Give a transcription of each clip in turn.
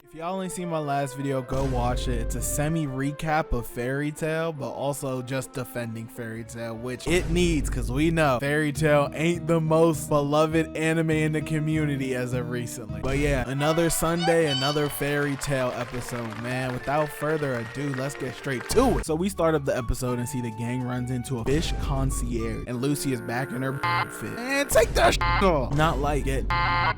If y'all ain't seen my last video, go watch it. It's a semi-recap of Fairy Tail, but also just defending Fairy Tail, which it needs, because we know Fairy Tail ain't the most beloved anime in the community as of recently. But yeah, another Sunday, another Fairy Tail episode, man. Without further ado, let's get straight to it. So we start up the episode and see the gang runs into a fish concierge, and Lucy is back in her outfit. Man, take that off. Not like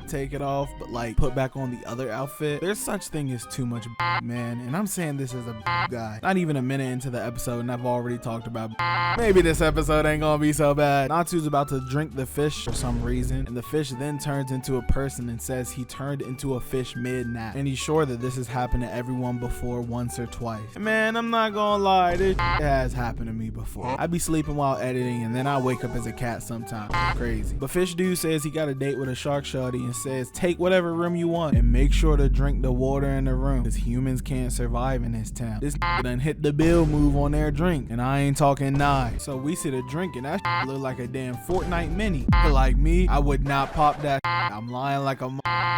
take it off, but like put back on the other outfit. There's such thing as too much, man, and I'm saying this as a guy. Not even a minute into the episode and I've already talked about maybe this episode ain't gonna be so bad. Natsu's about to drink the fish for some reason, and the fish then turns into a person and says he turned into a fish mid-nap, and he's sure that this has happened to everyone before once or twice. And man, I'm not gonna lie, this has happened to me before. I be sleeping while editing and then I wake up as a cat sometimes. Crazy. But Fish Dude says he got a date with a shark shorty and says take whatever room you want and make sure to drink the water in the room, because humans can't survive in this town. This done hit the bill move on their drink, and I ain't talking nine. So we sit a drink and that look like a damn Fortnite mini. But like me, I would not pop that. I'm lying like a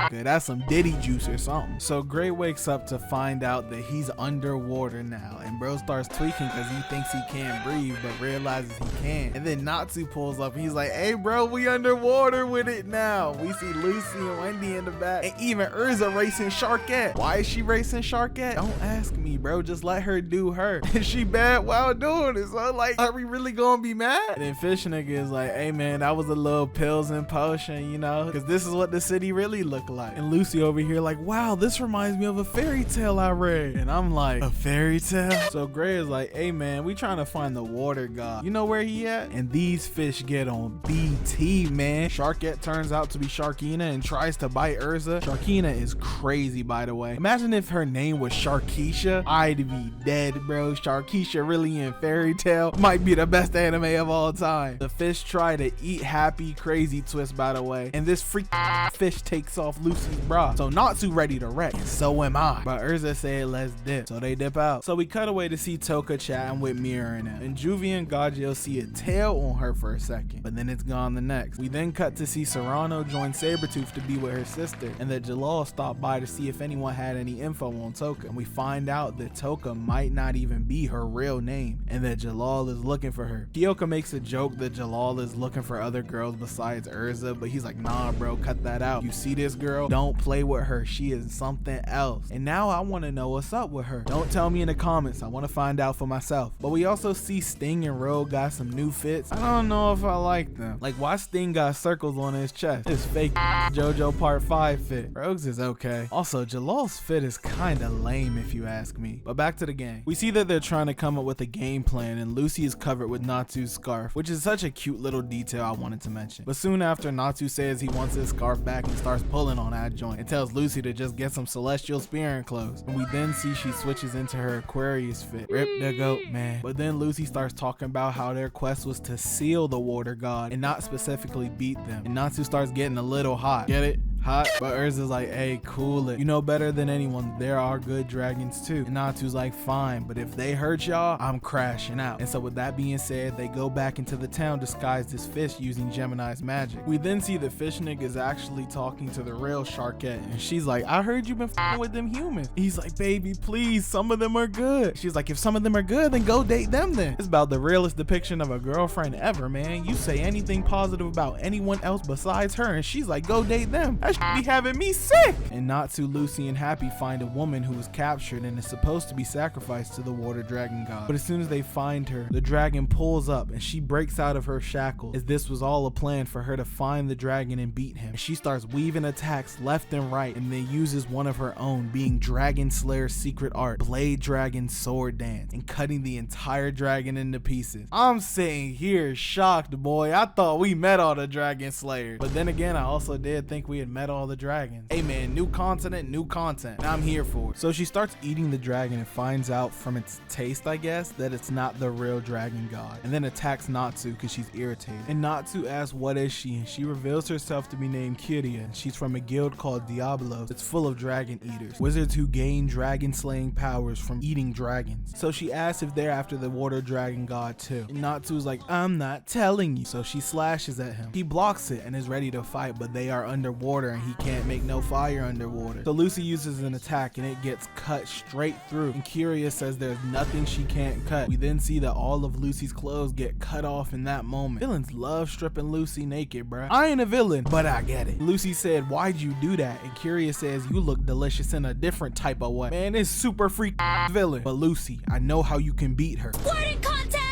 that's some Diddy juice or something. So Gray wakes up to find out that he's underwater now, and bro starts tweaking because he thinks he can't breathe but realizes he can. And then Natsu pulls up and he's like, hey bro, we underwater with it now. We see Lucy and Wendy in the back, and even Urza racing Sharkette. Why is she racing Sharkette? Don't ask me, bro, just let her do her. Is she bad while doing it? So like, are we really gonna be mad? And then Fish nigga is like, hey man, that was a little pills and potion, you know, because this is what the city really looked like. And Lucy over here like, wow, this reminds me of a fairy tale I read. And I'm like, a fairy tale? So Gray is like, hey man, we trying to find the water god. You know where he at? And these fish get on BT, man. Sharkette turns out to be Sharkina and tries to bite Urza. Sharkina is crazy, by the way. Imagine if her name was Sharkeisha. I'd be dead, bro. Sharkeisha really in Fairy Tail might be the best anime of all time. The fish try to eat Happy Crazy Twist, by the way, and this freak fish takes off Lucy's bra. So Natsu ready to wreck, and so am I. But Urza said let's dip, so they dip out. So we cut away to see Toka chatting with Mira and Juvie and Gagio see a tail on her for a second, but then it's gone the next. We then cut to see Serrano join Sabretooth to be with her sister, and that Jalal stopped by to see if anyone had any info on Toka, and we find out that Toka might not even be her real name and that Jalal is looking for her. Kyoka makes a joke that Jalal is looking for other girls besides Urza, but he's like, nah bro, cut that out. You see this girl? Don't play with her. She is something else. And now I want to know what's up with her. Don't tell me in the comments. I want to find out for myself. But we also see Sting and Rogue got some new fits. I don't know if I like them. Like, why Sting got circles on his chest? His fake JoJo Part 5 fit. Rogue's is okay. Also, Jalal's fit is kind of lame if you ask me. But back to the game. We see that they're trying to come up with a game plan, and Lucy is covered with Natsu's scarf, which is such a cute little detail I wanted to mention. But soon after, Natsu says he wants his scarf back and starts pulling on that joint and tells Lucy to just get some celestial spearing clothes. And we then see she switches into her Aquarius fit. Rip the goat, man. But then Lucy starts talking about how their quest was to seal the water god and not specifically beat them. And Natsu starts getting a little hot. Get it? Hot. But Urza's like, hey, cool it. You know better than anyone, there are good dragons too. And Natsu's like, fine, but if they hurt y'all, I'm crashing out. And so with that being said, they go back into the town disguised as fish using Gemini's magic. We then see the fish nigga is actually talking to the real Sharkette, and she's like, I heard you been f***ing with them humans. He's like, baby, please, some of them are good. She's like, if some of them are good, then go date them then. It's about the realest depiction of a girlfriend ever, man. You say anything positive about anyone else besides her, and she's like, go date them. That be having me sick. And Natsu, Lucy, and Happy find a woman who was captured and is supposed to be sacrificed to the water dragon god. But as soon as they find her, the dragon pulls up and she breaks out of her shackles, as this was all a plan for her to find the dragon and beat him. And she starts weaving attacks left and right, and then uses one of her own, being Dragon Slayer's secret art, Blade Dragon Sword Dance, and cutting the entire dragon into pieces. I'm sitting here shocked, boy. I thought we met all the Dragon Slayers. But then again, I also did think we had met met all the dragons. Hey man, new continent, new content, and I'm here for it. So she starts eating the dragon and finds out from its taste, I guess, that it's not the real dragon god, and then attacks Natsu because she's irritated. And Natsu asks what is she, and she reveals herself to be named Kiria, and she's from a guild called Diablos. It's full of dragon eaters, wizards who gain dragon slaying powers from eating dragons. So she asks if they're after the water dragon god too, and Natsu's like, I'm not telling you. So she slashes at him. He blocks it and is ready to fight, but they are underwater and he can't make no fire underwater. So Lucy uses an attack and it gets cut straight through, and Kiria says there's nothing she can't cut. We then see that all of Lucy's clothes get cut off in that moment. Villains love stripping Lucy naked, bruh. I ain't a villain, but I get it. Lucy said, why'd you do that? And Kiria says, you look delicious in a different type of way. Man, it's super freak villain. But Lucy, I know how you can beat her. Squirting contest!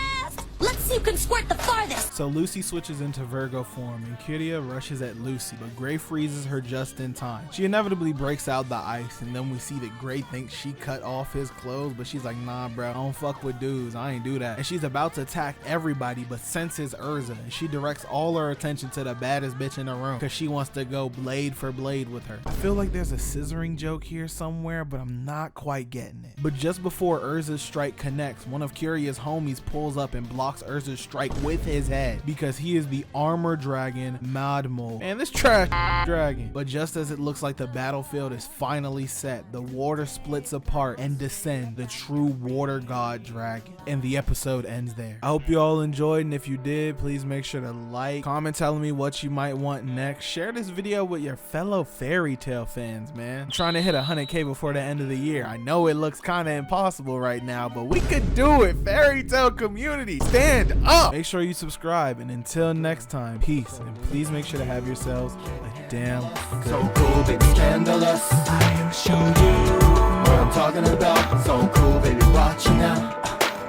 Let's see who can squirt the farthest! So Lucy switches into Virgo form and Kiria rushes at Lucy, but Gray freezes her just in time. She inevitably breaks out the ice, and then we see that Gray thinks she cut off his clothes, but she's like, nah bro, I don't fuck with dudes, I ain't do that. And she's about to attack everybody but senses Urza, and she directs all her attention to the baddest bitch in the room because she wants to go blade for blade with her. I feel like there's a scissoring joke here somewhere, but I'm not quite getting it. But just before Urza's strike connects, one of Kiria's homies pulls up and blocks Urza's strike with his head because he is the armor dragon Madmol. And this trash dragon. But just as it looks like the battlefield is finally set, the water splits apart and descends the true water god dragon. And the episode ends there. I hope you all enjoyed, and if you did, please make sure to like, comment telling me what you might want next. Share this video with your fellow fairy tale fans, man. I'm trying to hit 100K before the end of the year. I know it looks kind of impossible right now, but we could do it. Fairy tale community, stand up. Make sure you subscribe, and until next time, peace, and please make sure to have yourselves a damn good So cool, baby, scandalous. I'll show you what I'm talking about. So cool, baby, watch it now.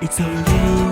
It's a you.